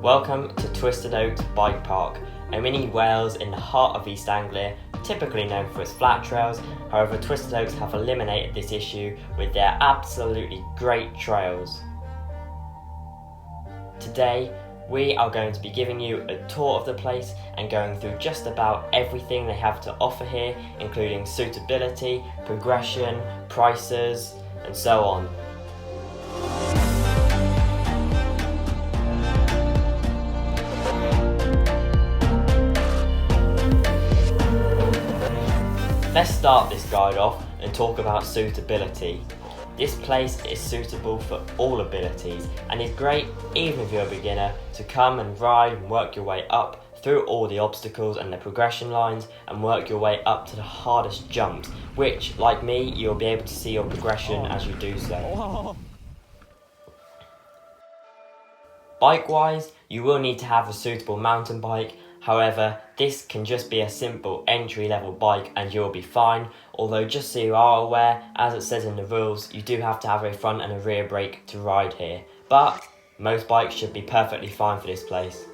Welcome to Twisted Oaks Bike Park, a mini Wales in the heart of East Anglia, typically known for its flat trails. However, Twisted Oaks have eliminated this issue with their absolutely great trails. Today, we are going to be giving you a tour of the place and going through just about everything they have to offer here, including suitability, progression, prices, and so on. Let's start this guide off and talk about suitability. This place is suitable for all abilities and is great, even if you're a beginner, to come and ride and work your way up through all the obstacles and the progression lines and work your way up to the hardest jumps, which, like me, you'll be able to see your progression as you do so. Bike-wise, you will need to have a suitable mountain bike. However, this can just be a simple entry-level bike and you'll be fine, although just so you are aware, as it says in the rules, you do have to have a front and a rear brake to ride here, but most bikes should be perfectly fine for this place.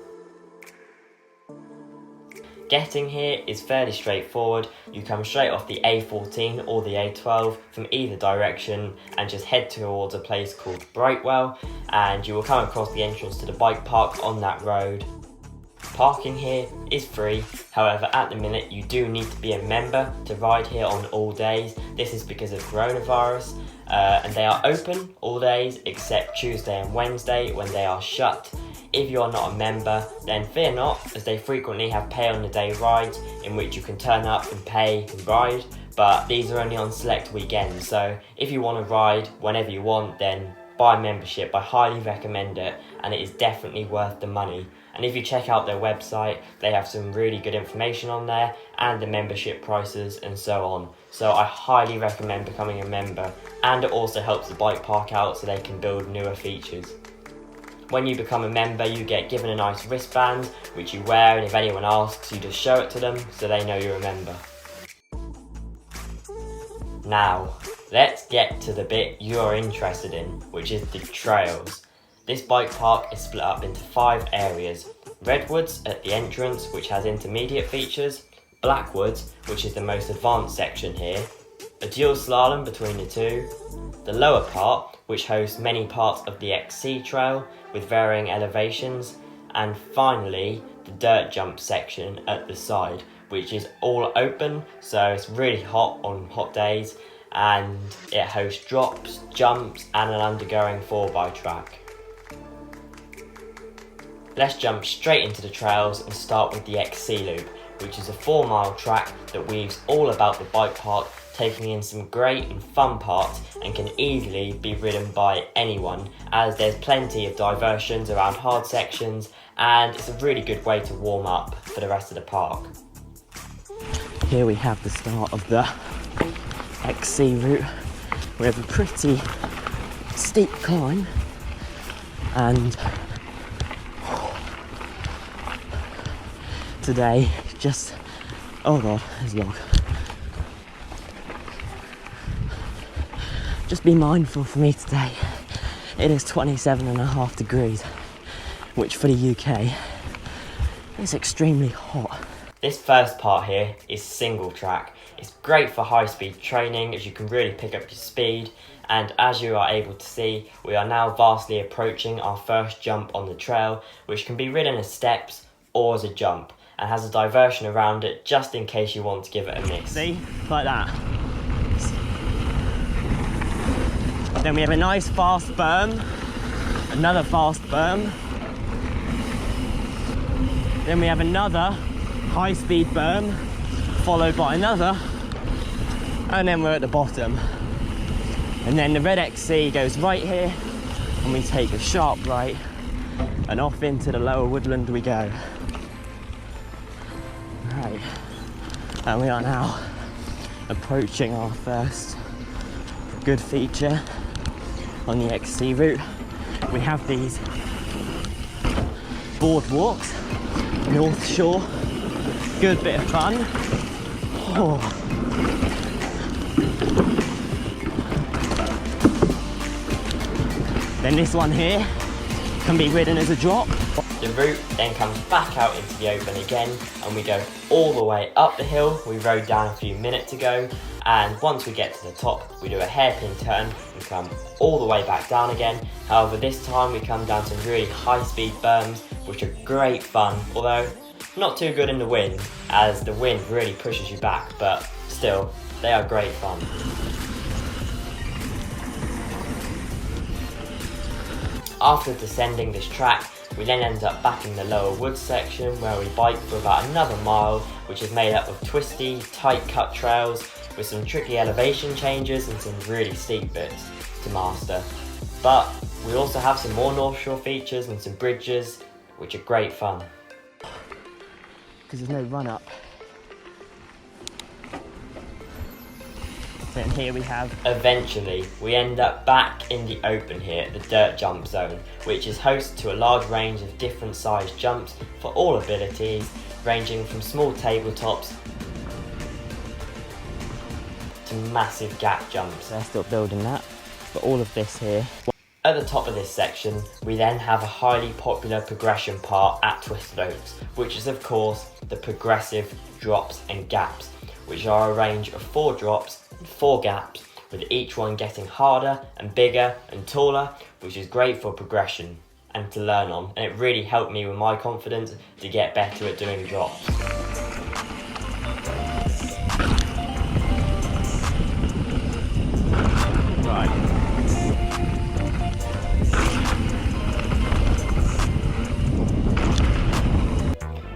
Getting here is fairly straightforward. You come straight off the A14 or the A12 from either direction and just head towards a place called Brightwell, and you will come across the entrance to the bike park on that road. Parking here is free, however at the minute you do need to be a member to ride here on all days. This is because of coronavirus, and they are open all days except Tuesday and Wednesday when they are shut. If you are not a member, then fear not, as they frequently have pay on the day rides in which you can turn up and pay and ride, but these are only on select weekends, so if you want to ride whenever you want, then buy membership. I highly recommend it, and it is definitely worth the money. And if you check out their website, they have some really good information on there and the membership prices and so on. So I highly recommend becoming a member, and it also helps the bike park out so they can build newer features. When you become a member, you get given a nice wristband which you wear, and if anyone asks, you just show it to them so they know you're a member. Now, let's get to the bit you're interested in, which is the trails. This bike park is split up into 5 areas. Redwoods at the entrance, which has intermediate features, Blackwoods, which is the most advanced section here, a dual slalom between the two, the lower part, which hosts many parts of the XC trail with varying elevations, and finally the dirt jump section at the side, which is all open, so it's really hot on hot days, and it hosts drops, jumps, and an undergoing 4x track. Let's jump straight into the trails and start with the XC Loop, which is a 4-mile track that weaves all about the bike park, taking in some great and fun parts and can easily be ridden by anyone, as there's plenty of diversions around hard sections, and it's a really good way to warm up for the rest of the park. Here we have the start of the XC route. We have a pretty steep climb, and today just, oh god, there's a log. Just be mindful for me today, it is 27.5 degrees, which for the UK is extremely hot. This first part here is single track. It's great for high speed training as you can really pick up your speed, and as you are able to see, we are now vastly approaching our first jump on the trail, which can be ridden as steps or as a jump, and has a diversion around it just in case you want to give it a miss. See? Like that. Then we have a nice fast berm, another fast berm. Then we have another high speed berm, followed by another, and then we're at the bottom. And then the red XC goes right here, and we take a sharp right, and off into the lower woodland we go. Right, and we are now approaching our first good feature on the XC route. We have these boardwalks, North Shore, good bit of fun. Oh. Then this one here can be ridden as a drop. The route then comes back out into the open again, and we go all the way up the hill we rode down a few minutes ago, and once we get to the top we do a hairpin turn and come all the way back down again. However, this time we come down some really high speed berms which are great fun, although not too good in the wind as the wind really pushes you back, but still they are great fun. After descending this track, we then end up back in the lower woods section where we bike for about another mile, which is made up of twisty, tight cut trails with some tricky elevation changes and some really steep bits to master. But we also have some more North Shore features and some bridges, which are great fun. Because there's no run up. And here we have... Eventually, we end up back in the open here at the dirt jump zone, which is host to a large range of different sized jumps for all abilities, ranging from small tabletops to massive gap jumps. They're still building that, but all of this here. At the top of this section, we then have a highly popular progression part at Twisted Oaks, which is of course the progressive drops and gaps, which are a range of 4 drops and 4 gaps, with each one getting harder and bigger and taller, which is great for progression and to learn on, and it really helped me with my confidence to get better at doing drops. Right.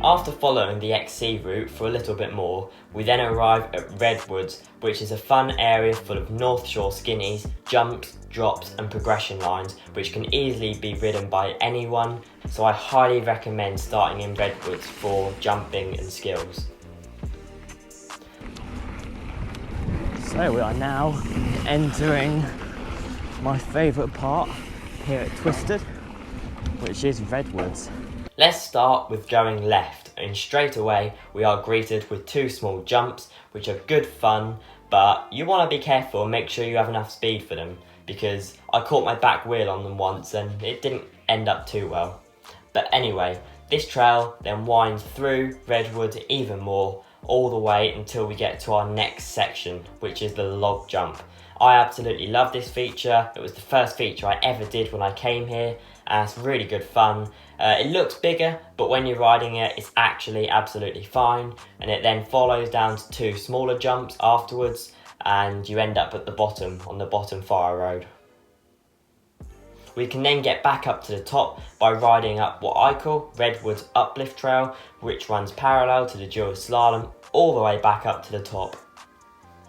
After following the XC route for a little bit more, we then arrive at Redwoods, which is a fun area full of North Shore skinnies, jumps, drops and progression lines which can easily be ridden by anyone, so I highly recommend starting in Redwoods for jumping and skills. So we are now entering my favourite part here at Twisted, which is Redwoods. Let's start with going left, and straight away we are greeted with 2 small jumps which are good fun, but you want to be careful and make sure you have enough speed for them, because I caught my back wheel on them once and it didn't end up too well. But anyway, this trail then winds through Redwood even more, all the way until we get to our next section, which is the log jump. I absolutely love this feature. It was the first feature I ever did when I came here, and it's really good fun. It looks bigger, but when you're riding it, it's actually absolutely fine, and it then follows down to 2 smaller jumps afterwards, and you end up at the bottom, on the bottom fire road. We can then get back up to the top by riding up what I call Redwoods Uplift Trail, which runs parallel to the dual slalom all the way back up to the top.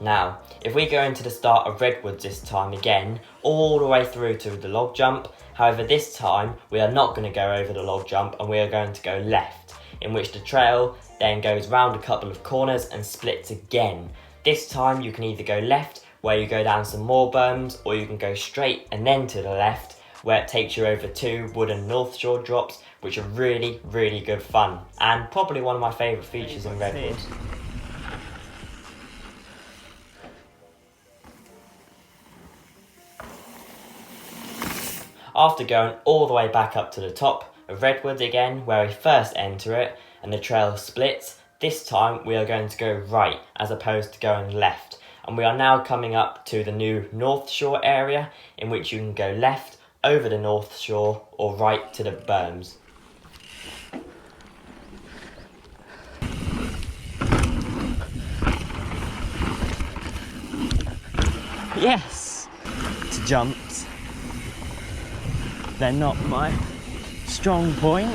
Now, if we go into the start of Redwoods this time again, all the way through to the log jump, however this time we are not going to go over the log jump and we are going to go left, in which the trail then goes round a couple of corners and splits again. This time you can either go left, where you go down some more berms, or you can go straight and then to the left, where it takes you over 2 wooden North Shore drops, which are really, really good fun, and probably one of my favourite features in Redwoods. After going all the way back up to the top of Redwoods again, where we first enter it, and the trail splits, this time we are going to go right as opposed to going left. And we are now coming up to the new North Shore area, in which you can go left over the North Shore or right to the berms. Yes! To jumps. They're not my strong point.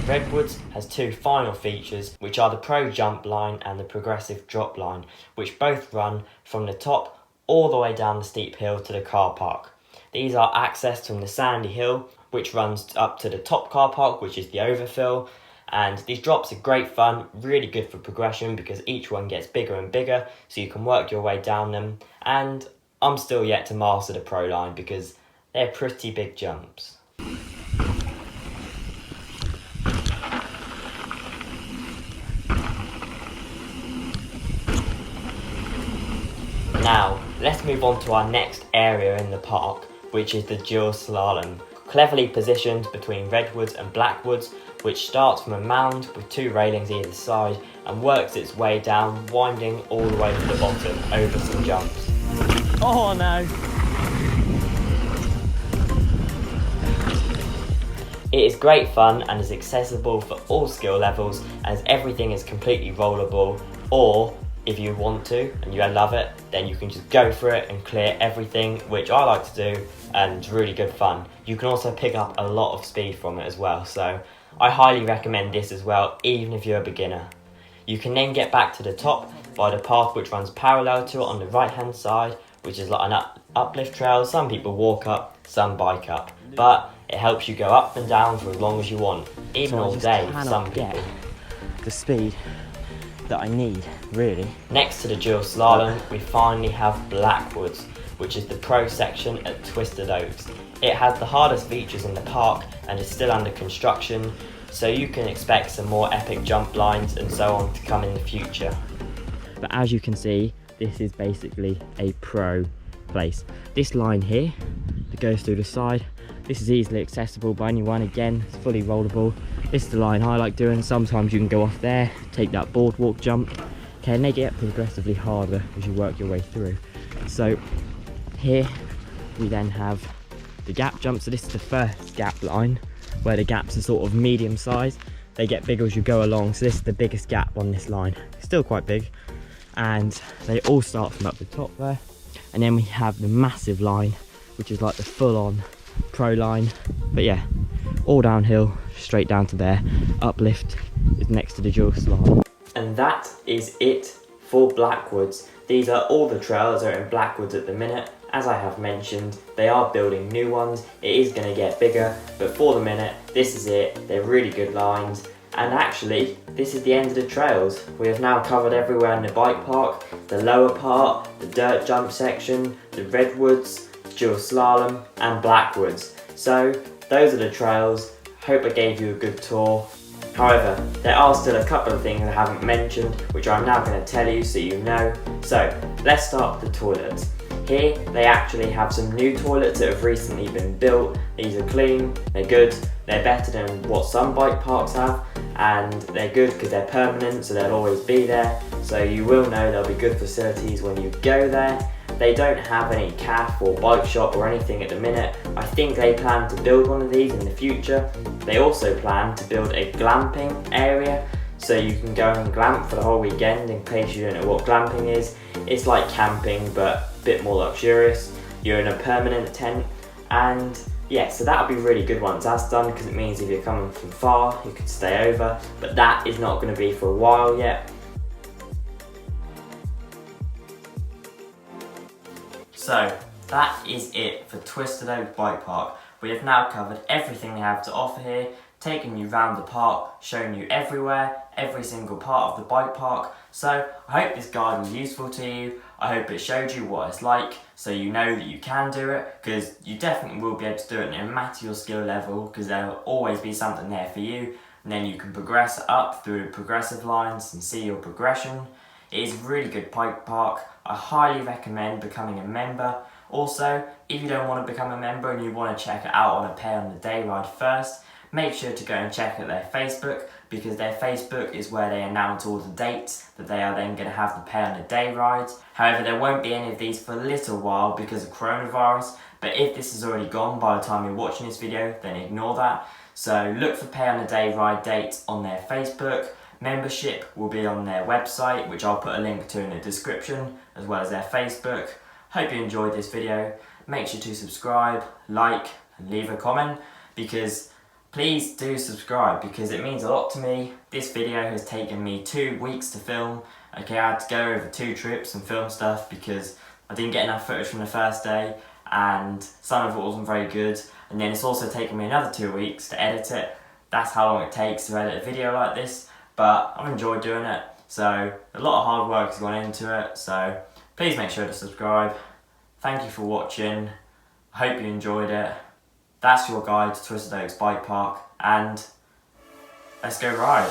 Redwoods has 2 final features, which are the pro jump line and the progressive drop line, which both run from the top all the way down the steep hill to the car park. These are accessed from the sandy hill, which runs up to the top car park, which is the overfill. And these drops are great fun, really good for progression because each one gets bigger and bigger, so you can work your way down them. And I'm still yet to master the pro line because they're pretty big jumps. Now, let's move on to our next area in the park, which is the dual slalom, cleverly positioned between Redwoods and Blackwoods, which starts from a mound with 2 railings either side and works its way down, winding all the way to the bottom over some jumps. Oh no! It is great fun and is accessible for all skill levels, as everything is completely rollable, or if you want to and you love it, then you can just go for it and clear everything, which I like to do, and it's really good fun. You can also pick up a lot of speed from it as well, so I highly recommend this as well, even if you're a beginner. You can then get back to the top by the path which runs parallel to it on the right hand side, which is like an uplift trail. Some people walk up, some bike up, but it helps you go up and down for as long as you want, even all day for some people. The speed that I need, really. Next to the dual slalom, we finally have Blackwoods, which is the pro section at Twisted Oaks. It has the hardest features in the park and is still under construction, so you can expect some more epic jump lines and so on to come in the future. But as you can see, this is basically a pro place. This line here that goes through the side, this is easily accessible by anyone. Again, it's fully rollable. This is the line I like doing. Sometimes you can go off there, take that boardwalk jump. Okay, and they get progressively harder as you work your way through. So here we then have the gap jump. So this is the first gap line, where the gaps are sort of medium size. They get bigger as you go along. So this is the biggest gap on this line. Still quite big. And they all start from up the top there. And then we have the massive line, which is like the full-on pro line. But yeah, all downhill, straight down to there. Uplift is next to the dual slide. And that is it for Blackwoods. These are all the trails that are in Blackwoods at the minute. As I have mentioned, they are building new ones. It is going to get bigger, but for the minute, this is it. They're really good lines. And actually, this is the end of the trails. We have now covered everywhere in the bike park, the lower part, the dirt jump section, the Redwoods, dual slalom and Blackwoods. So those are the trails. Hope I gave you a good tour. However, there are still a couple of things I haven't mentioned, which I'm now going to tell you so you know. So let's start with the toilets. Here they actually have some new toilets that have recently been built. These are clean, they're good, they're better than what some bike parks have, and they're good because they're permanent, so they'll always be there. So you will know there'll be good facilities when you go there. They don't have any cafe or bike shop or anything at the minute. I think they plan to build one of these in the future. They also plan to build a glamping area, so you can go and glamp for the whole weekend. In case you don't know what glamping is, it's like camping but a bit more luxurious. You're in a permanent tent, and yeah, so that'll be really good once that's done, because it means if you're coming from far, you could stay over, but that is not going to be for a while yet. So that is it for Twisted Oaks Bike Park. We have now covered everything they have to offer here, taken you round the park, shown you everywhere, every single part of the bike park. So I hope this guide was useful to you. I hope it showed you what it's like, so you know that you can do it, because you definitely will be able to do it no matter your skill level, because there will always be something there for you, and then you can progress up through the progressive lines and see your progression. It is a really good bike park. I highly recommend becoming a member. Also, if you don't want to become a member and you want to check it out on a pay on the day ride first, make sure to go and check out their Facebook, because their Facebook is where they announce all the dates that they are then going to have the pay on the day rides. However, there won't be any of these for a little while because of coronavirus, but if this is already gone by the time you're watching this video, then ignore that. So look for pay on the day ride dates on their Facebook. Membership will be on their website, which I'll put a link to in the description, as well as their Facebook. Hope you enjoyed this video. Make sure to subscribe, like, and leave a comment, because please do subscribe, because it means a lot to me. This video has taken me 2 weeks to film. Okay, I had to go over 2 trips and film stuff because I didn't get enough footage from the first day, and some of it wasn't very good. And then it's also taken me another 2 weeks to edit it. That's how long it takes to edit a video like this. But I've enjoyed doing it, so a lot of hard work has gone into it, so please make sure to subscribe. Thank you for watching. I hope you enjoyed it. That's your guide to Twisted Oaks Bike Park, and let's go ride.